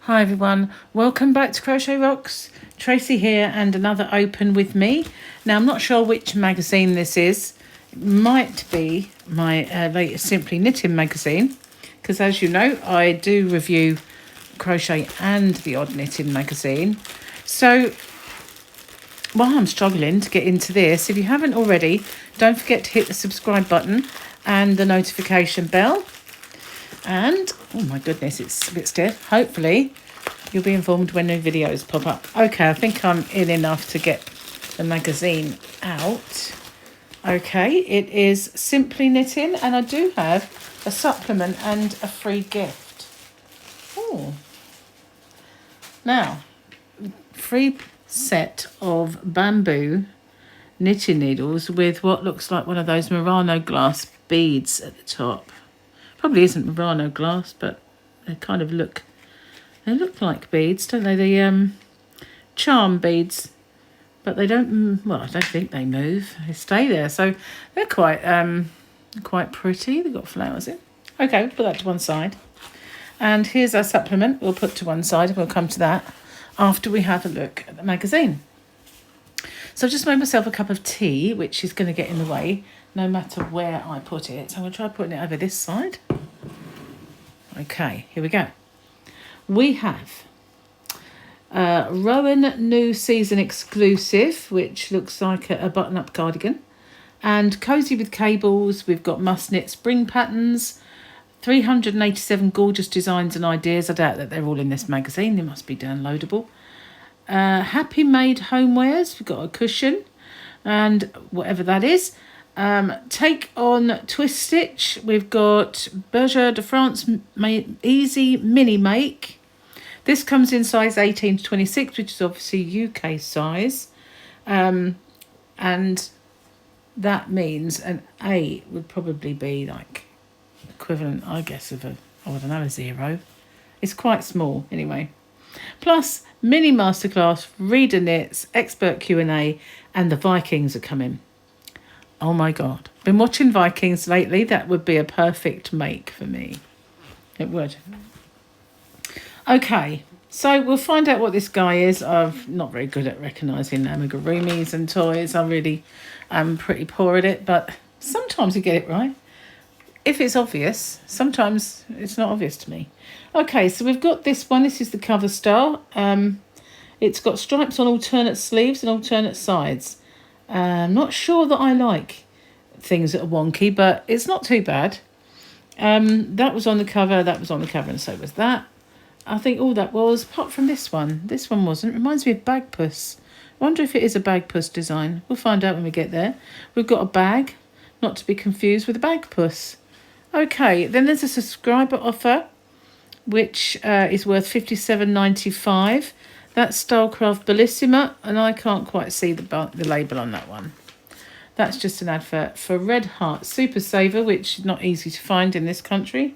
Hi everyone, welcome back to Crochet Rocks. Tracy here and another open with me. Now I'm not sure which magazine this is. It might be my latest Simply Knitting magazine, because as you know I do review crochet and the Odd Knitting magazine. So while I'm struggling to get into this, if you haven't already, don't forget to hit the subscribe button and the notification bell. And, oh my goodness, it's a bit stiff. Hopefully, you'll be informed when new videos pop up. Okay, I think I'm in enough to get the magazine out. Okay, it is Simply Knitting, and I do have a supplement and a free gift. Oh. Now, free set of bamboo knitting needles with what looks like one of those Murano glass beads at the top. Probably isn't Murano glass, but they kind of look like beads, don't they? The charm beads, but they don't, well, I don't think they move. They stay there. So they're quite pretty. They've got flowers in. Okay, we'll put that to one side. And here's our supplement. We'll put to one side and we'll come to that after we have a look at the magazine. So I've just made myself a cup of tea, which is going to get in the way no matter where I put it. So I'm going to try putting it over this side. Okay, here we go. We have Rowan New Season Exclusive, which looks like a button-up cardigan. And Cozy with Cables, we've got Must Knit Spring Patterns, 387 gorgeous designs and ideas. I doubt that they're all in this magazine. They must be downloadable. Happy Made Homewares, we've got a cushion and whatever that is. Take on Twist Stitch, we've got Berger de France Easy Mini Make. This comes in size 18 to 26, which is obviously UK size. And that means an A would probably be like equivalent, I guess, of a 0. It's quite small anyway. Plus, mini masterclass, reader knits, expert Q&A, and the Vikings are coming. Oh my God. Been watching Vikings lately. That would be a perfect make for me. It would. Okay, so we'll find out what this guy is. I'm not very good at recognising amigurumis and toys. I really am pretty poor at it, but sometimes you get it right. If it's obvious, sometimes it's not obvious to me. Okay, so we've got this one. This is the cover star. It's got stripes on alternate sleeves and alternate sides. I'm not sure that I like things that are wonky, but it's not too bad. That was on the cover, and so was that. I think all that was, apart from this one. This one wasn't. Reminds me of Bagpuss. I wonder if it is a Bagpuss design. We'll find out when we get there. We've got a bag, not to be confused with a Bagpuss. Okay, then there's a subscriber offer, which is worth $57.95. That's Stylecraft Bellissima, and I can't quite see the label on that one. That's just an advert for Red Heart Super Saver, which is not easy to find in this country,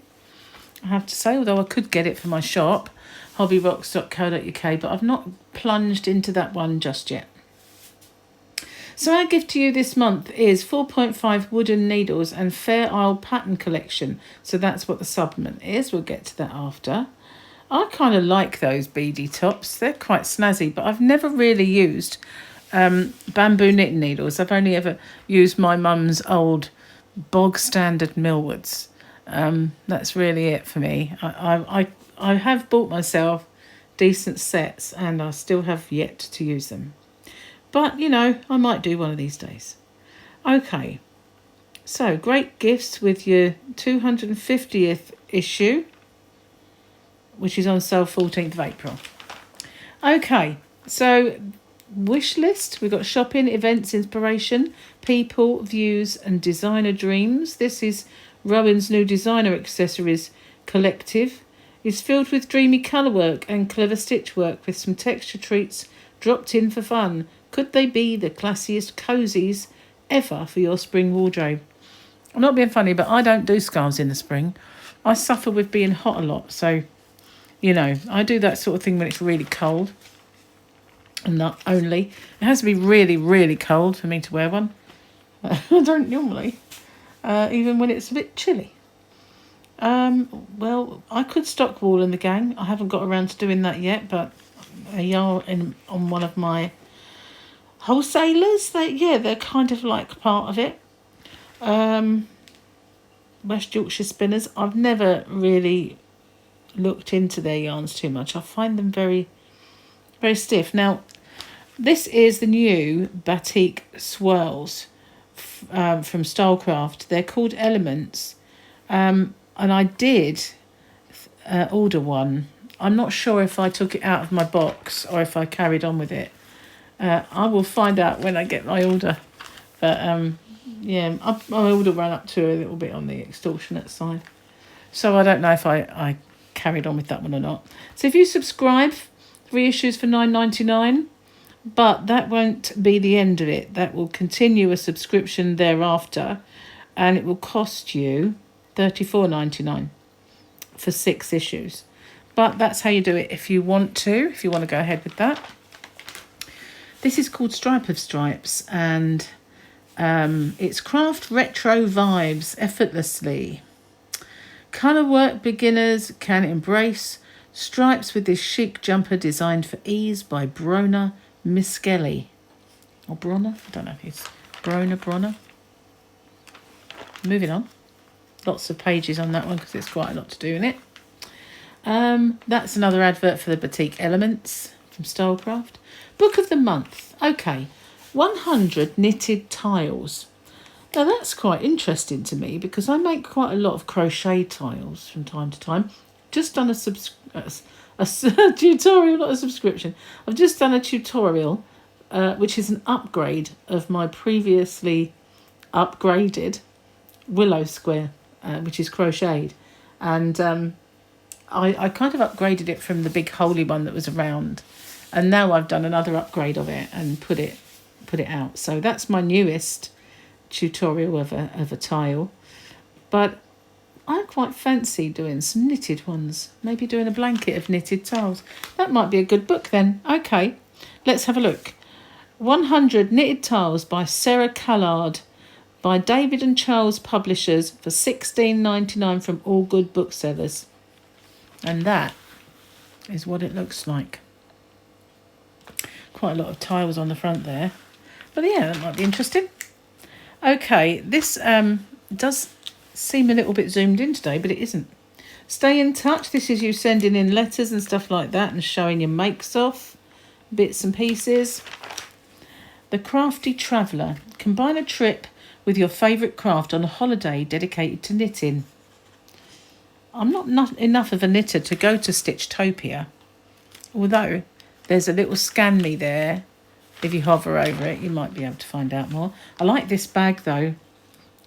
I have to say, although I could get it for my shop, hobbyrocks.co.uk, but I've not plunged into that one just yet. So our gift to you this month is 4.5 wooden needles and Fair Isle pattern collection. So that's what the supplement is. We'll get to that after. I kind of like those beady tops. They're quite snazzy, but I've never really used bamboo knitting needles. I've only ever used my mum's old bog standard Millwoods. That's really it for me. I have bought myself decent sets and I still have yet to use them. But, you know, I might do one of these days. Okay, so great gifts with your 250th issue, which is on sale 14th of April. Okay, so wish list. We've got shopping, events, inspiration, people, views, and designer dreams. This is Rowan's new designer accessories collective. It's filled with dreamy colour work and clever stitch work with some texture treats dropped in for fun. Could they be the classiest cozies ever for your spring wardrobe? I'm not being funny, but I don't do scarves in the spring. I suffer with being hot a lot, so, you know, I do that sort of thing when it's really cold. And not only. It has to be really, really cold for me to wear one. I don't normally, even when it's a bit chilly. Well, I could stock wool in the gang. I haven't got around to doing that yet, but they are on one of my wholesalers. They're kind of like part of it. West Yorkshire Spinners. I've never really looked into their yarns too much. I find them very, very stiff. Now, this is the new batik swirls from Stylecraft. They're called Elements. And I did order one. I'm not sure if I took it out of my box or if I carried on with it. I will find out when I get my order. But yeah, my order ran up to a little bit on the extortionate side. So I don't know if I carried on with that one or not. So if you subscribe, reissues for $9.99, but that won't be the end of it. That will continue a subscription thereafter, and it will cost you $34.99 for 6 issues. But that's how you do it if you want to go ahead with that. This is called Stripe of Stripes, and it's craft retro vibes effortlessly. Colour work beginners can embrace stripes with this chic jumper designed for ease by Brona Miskelly. Or Brona? I don't know if it's Brona. Moving on. Lots of pages on that one because there's quite a lot to do in it. That's another advert for the Batik Elements from Stylecraft. Book of the month. Okay. 100 knitted tiles. Now that's quite interesting to me because I make quite a lot of crochet tiles from time to time. Just done a tutorial, not a subscription. I've just done a tutorial, which is an upgrade of my previously upgraded willow square, which is crocheted. And I kind of upgraded it from the big holy one that was around. And now I've done another upgrade of it and put it out. So that's my newest tutorial of a tile. But I quite fancy doing some knitted ones. Maybe doing a blanket of knitted tiles. That might be a good book then. Okay, let's have a look. 100 Knitted Tiles by Sarah Callard by David and Charles Publishers for $16.99 from all good booksellers. And that is what it looks like. Quite a lot of tiles on the front there. But yeah, that might be interesting. Okay, this does seem a little bit zoomed in today, but it isn't. Stay in touch. This is you sending in letters and stuff like that and showing your makes off, bits and pieces. The Crafty Traveller. Combine a trip with your favourite craft on a holiday dedicated to knitting. I'm not enough of a knitter to go to Stitchtopia, although there's a little scan me there. If you hover over it, you might be able to find out more. I like this bag though.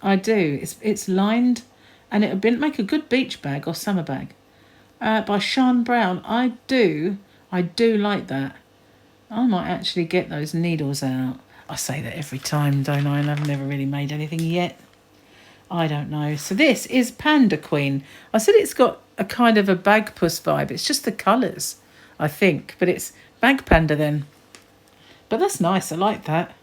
I do. It's lined, and it would make a good beach bag or summer bag. By Sean Brown. I do like that. I might actually get those needles out. I say that every time, don't I? And I've never really made anything yet. I don't know. So this is Panda Queen. I said it's got a kind of a bag puss vibe. It's just the colours, I think. But it's bag panda then. But that's nice. I like that.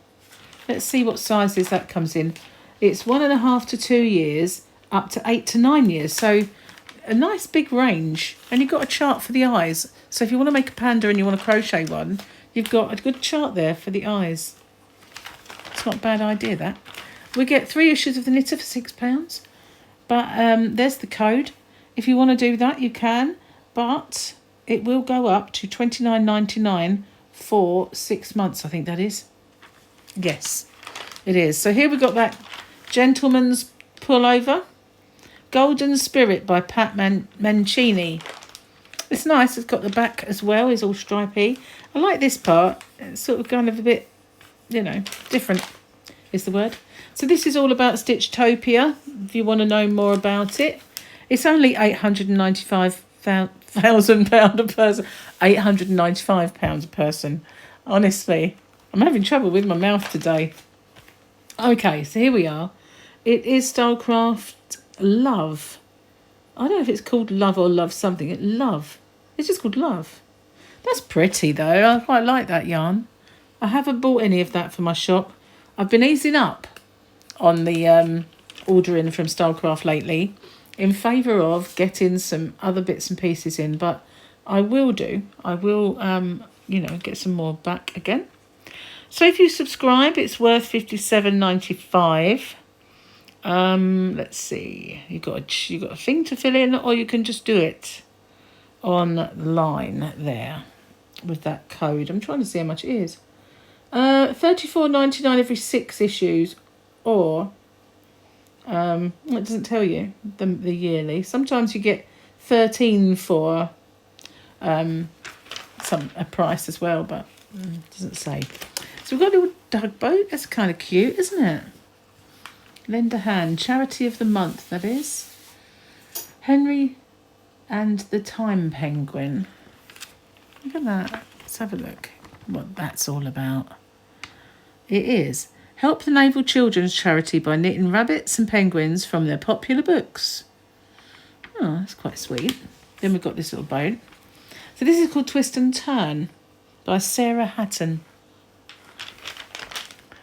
Let's see what sizes that comes in. It's 1.5 to 2 years, up to 8 to 9 years. So a nice big range. And you've got a chart for the eyes. So if you want to make a panda and you want to crochet one, you've got a good chart there for the eyes. It's not a bad idea, that. We get 3 issues of the knitter for £6. But there's the code. If you want to do that, you can. But it will go up to $29.99 for 6 months, I think that is. Yes, it is. So here we've got that Gentleman's Pullover. Golden Spirit by Pat Mancini. It's nice. It's got the back as well. It's all stripy. I like this part. It's sort of kind of a bit, different is the word. So this is all about Stitchtopia, if you want to know more about it. It's only £895,000 a person. £895 a person. Honestly, I'm having trouble with my mouth today. Okay, so here we are. It is Stylecraft Love. I don't know if it's called Love or Love something. Love. It's just called Love. That's pretty though. I quite like that yarn. I haven't bought any of that for my shop. I've been easing up on the ordering from Stylecraft lately. in favour of getting some other bits and pieces in, but I will, you know, get some more back again. So if you subscribe, it's worth $57.95. Let's see. You got a thing to fill in, or you can just do it online there with that code. I'm trying to see how much it is. $34.99 every 6 issues, or it doesn't tell you the yearly. Sometimes you get 13 for a price as well, but it doesn't say. So we've got a little tugboat. That's kind of cute, isn't it? Lend a hand. Charity of the month, that is. Henry and the Time Penguin. Look at that. Let's have a look what that's all about. It is help the Naval Children's Charity by knitting rabbits and penguins from their popular books. Oh, that's quite sweet. Then we've got this little boat. So this is called Twist and Turn by Sarah Hatton.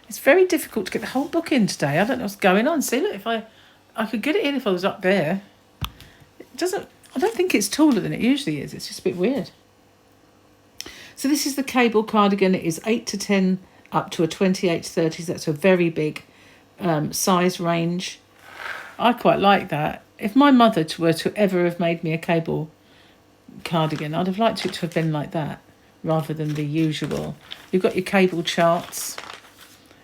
It's very difficult to get the whole book in today. I don't know what's going on. See, look, if I could get it in if I was up there. It doesn't. I don't think it's taller than it usually is. It's just a bit weird. So this is the cable cardigan. It is 8 to 10 up to a 28 to 30. So that's a very big size range. I quite like that. If my mother were to ever have made me a cable cardigan, I'd have liked it to have been like that rather than the usual. You've got your cable charts.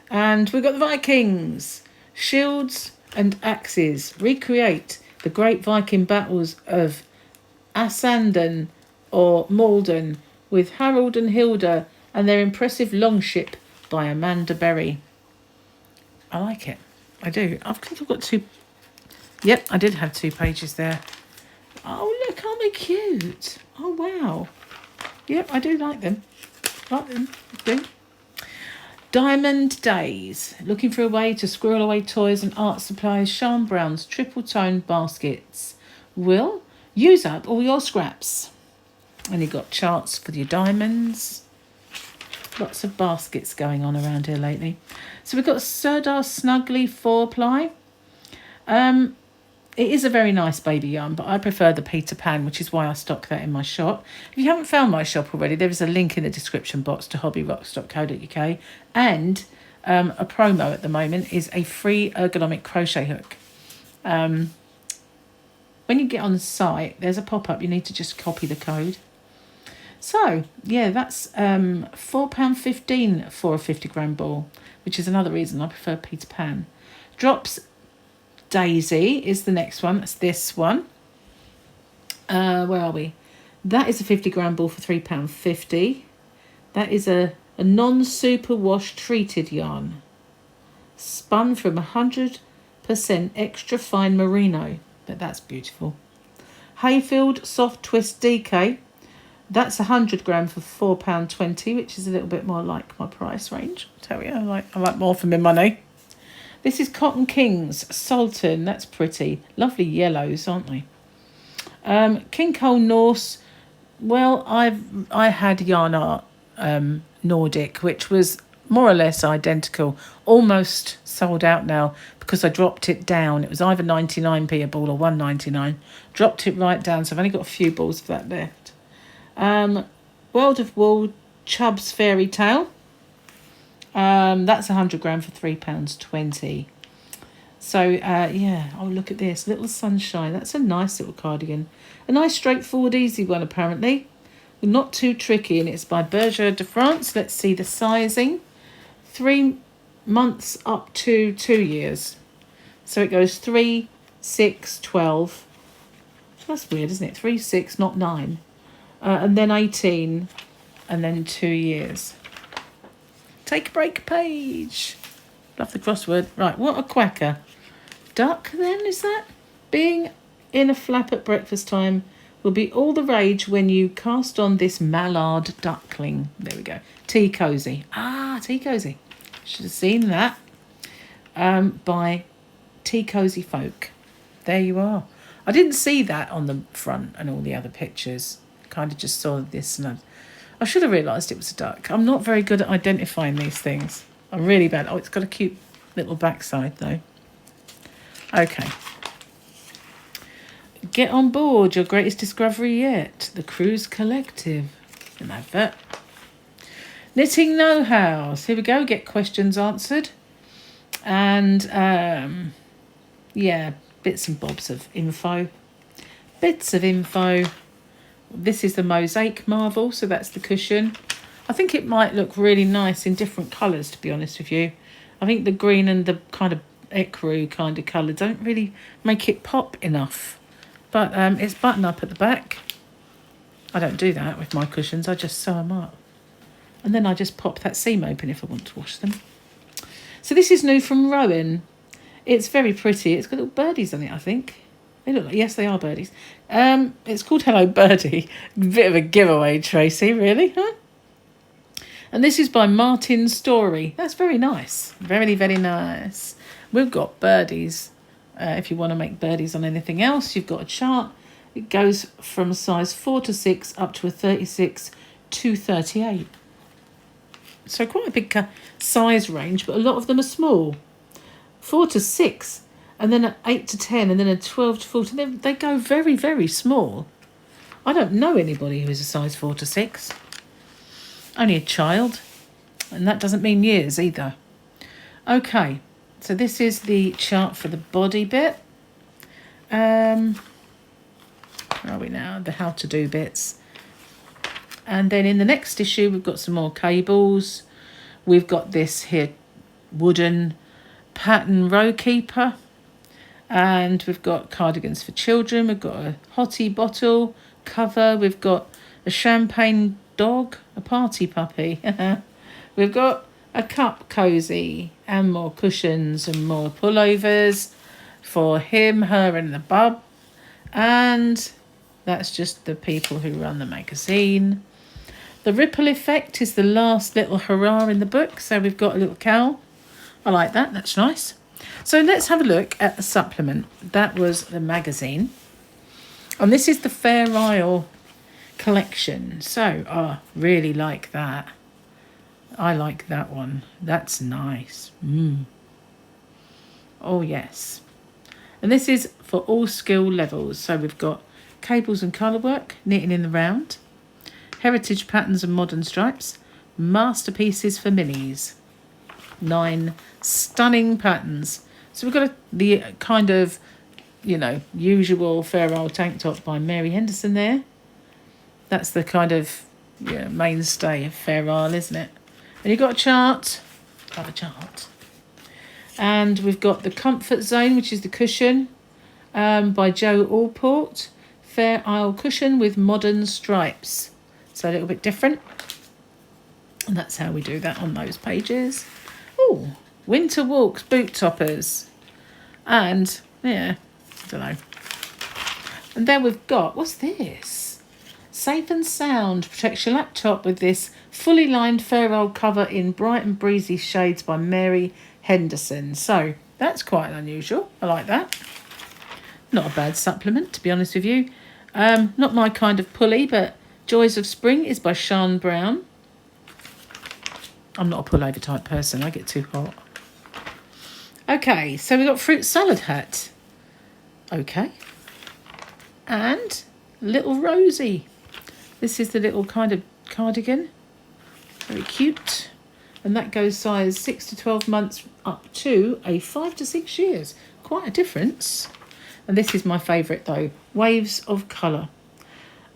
And we've got the Vikings. Shields and axes. Recreate the great Viking battles of Assanden or Malden with Harold and Hilda and their impressive longship by Amanda Berry. I like it. I do. I think I've got 2. Yep, I did have 2 pages there. Oh, look, aren't they cute? Oh, wow. Yep, I do like them. Like them. I do. Diamond Days. Looking for a way to squirrel away toys and art supplies. Sean Brown's triple tone baskets will use up all your scraps. And you've got charts for your diamonds. Lots of baskets going on around here lately. So we've got Sirdar Snuggly 4-ply. It is a very nice baby yarn, but I prefer the Peter Pan, which is why I stock that in my shop. If you haven't found my shop already, there is a link in the description box to hobbyrocks.co.uk. And a promo at the moment is a free ergonomic crochet hook. When you get on the site, there's a pop-up. You need to just copy the code. So, yeah, that's £4.15 for a 50-gram ball, which is another reason I prefer Peter Pan. Drops Daisy is the next one. That's this one. Where are we? That is a 50-gram ball for £3.50. That is a non-super wash treated yarn. Spun from 100% extra fine merino. But that's beautiful. Hayfield Soft Twist DK. That's 100 gram for £4.20, which is a little bit more like my price range. I'll tell you, I like more for my money. This is Cotton Kings Sultan. That's pretty. Lovely yellows, aren't they? King Cole Norse. Well, I had Yarn Art Nordic, which was more or less identical. Almost sold out now because I dropped it down. It was either 99p a ball or 1.99. Dropped it right down, so I've only got a few balls of that left. World of Wool Chubb's Fairy Tale. That's 100 gram for £3.20. So, yeah. Oh, look at this. Little Sunshine. That's a nice little cardigan. A nice, straightforward, easy one, apparently. Not too tricky, and it's by Berger de France. Let's see the sizing. 3 months up to 2 years. So it goes 3, 6, 12. That's weird, isn't it? 3, 6, not 9. And then 18, and then 2 years. Take a break page. Love the crossword. Right, what a quacker. Duck, then, is that? Being in a flap at breakfast time will be all the rage when you cast on this mallard duckling. There we go. Tea Cozy. Ah, Tea Cozy. Should have seen that. By Tea Cozy Folk. There you are. I didn't see that on the front and all the other pictures. Kind of just saw this and I should have realised it was a duck. I'm not very good at identifying these things. I'm really bad. Oh, it's got a cute little backside though. Okay. Get on board, your greatest discovery yet. The Cruise Collective. An advert. Knitting know-hows. Here we go. Get questions answered. And, yeah, bits and bobs of info. Bits of info. This is the Mosaic Marvel, so that's the cushion. I think it might look really nice in different colours, to be honest with you. I think the green and the kind of ecru kind of colour don't really make it pop enough. But it's button up at the back. I don't do that with my cushions. I just sew them up. And then I just pop that seam open if I want to wash them. So this is new from Rowan. It's very pretty. It's got little birdies on it, I think. They look like, yes, they are birdies. It's called Hello Birdie. Bit of a giveaway, Tracy, really, huh? And this is by Martin Story. That's very nice. Very, very nice. We've got birdies. If you want to make birdies on anything else, you've got a chart. It goes from a size 4 to 6 up to a 36 to 38. So quite a big size range, but a lot of them are small. 4 to 6, and then an 8 to 10, and then a 12 to 14. They go very, very small. I don't know anybody who is a size 4 to 6. Only a child, and that doesn't mean years either. Okay, so this is the chart for the body bit. Where are we now? The how to do bits. And then in the next issue, we've got some more cables. We've got this here wooden pattern row keeper. And we've got cardigans for children. We've got a hottie bottle cover. We've got a champagne dog, a party puppy. We've got a cup cozy and more cushions and more pullovers for him, her and the bub. And that's just the people who run the magazine. The ripple effect is the last little hurrah in the book. So we've got a little cowl. I like that. That's nice. So let's have a look at the supplement. That was the magazine. And this is the Fair Isle collection. So I really like that. I like that one. That's nice. Oh, yes. And this is for all skill levels. So we've got cables and colour work, knitting in the round, heritage patterns and modern stripes, masterpieces for minis. 9 stunning patterns. So we've got the kind of, you know, usual Fair Isle tank top by Mary Henderson there. That's the kind of mainstay of Fair Isle, isn't it? And you've got a chart. Love a chart. And we've got the Comfort Zone, which is the cushion by Jo Allport. Fair Isle cushion with modern stripes. So a little bit different. And that's how we do that on those pages. Oh, Winter Walks boot toppers. And, yeah, I don't know. And then we've got, what's this? Safe and Sound protects your laptop with this fully lined Fair Isle cover in bright and breezy shades by Mary Henderson. So that's quite unusual. I like that. Not a bad supplement, to be honest with you. Not my kind of pulley, but Joys of Spring is by Sian Brown. I'm not a pullover type person. I get too hot. Okay, so we've got Fruit Salad Hat. Okay. And Little Rosie. This is the little kind of cardigan. Very cute. And that goes size 6 to 12 months up to a 5 to 6 years. Quite a difference. And this is my favourite though. Waves of Colour.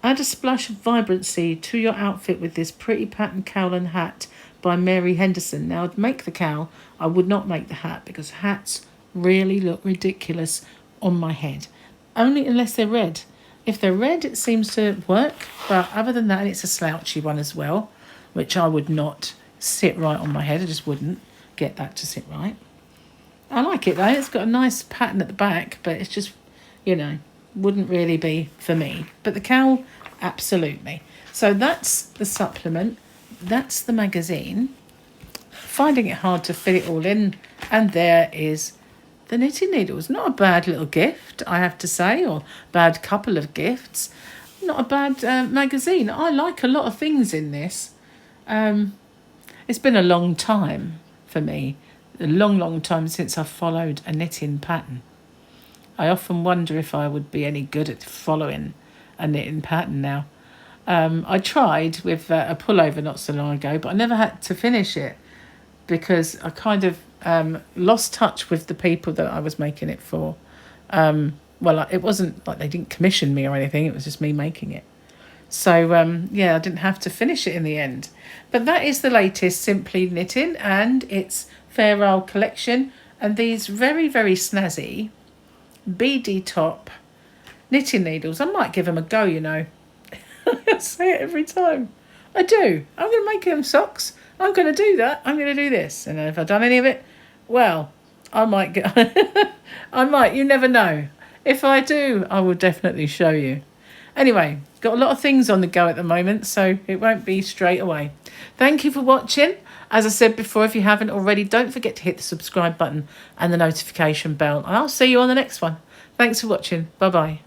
Add a splash of vibrancy to your outfit with this pretty pattern cowl and hat by Mary Henderson. Now, I'd make the cowl. I would not make the hat because hats really look ridiculous on my head. Only unless they're red. If they're red, it seems to work. But other than that, it's a slouchy one as well, which I would not sit right on my head. I just wouldn't get that to sit right. I like it though. It's got a nice pattern at the back, but it's just, you know, wouldn't really be for me. But the cowl, absolutely. So that's the supplement. That's the magazine. Finding it hard to fit it all in. And there is the knitting needles. Not a bad little gift, I have to say, or bad couple of gifts. Not a bad magazine. I like a lot of things in this. It's been a long time for me. A long, long time since I've followed a knitting pattern. I often wonder if I would be any good at following a knitting pattern now. I tried with a pullover not so long ago, but I never had to finish it because I kind of lost touch with the people that I was making it for. Well, it wasn't like they didn't commission me or anything. It was just me making it. So, yeah, I didn't have to finish it in the end. But that is the latest Simply Knitting and its Fair Isle collection. And these very, very snazzy beady top knitting needles. I might give them a go, you know. I say it every time. I do. I'm going to make them socks. I'm going to do that. I'm going to do this. And if I've done any of it, well, I might get... I might. You never know. If I do, I will definitely show you. Anyway, got a lot of things on the go at the moment, so it won't be straight away. Thank you for watching. As I said before, if you haven't already, don't forget to hit the subscribe button and the notification bell. And I'll see you on the next one. Thanks for watching. Bye-bye.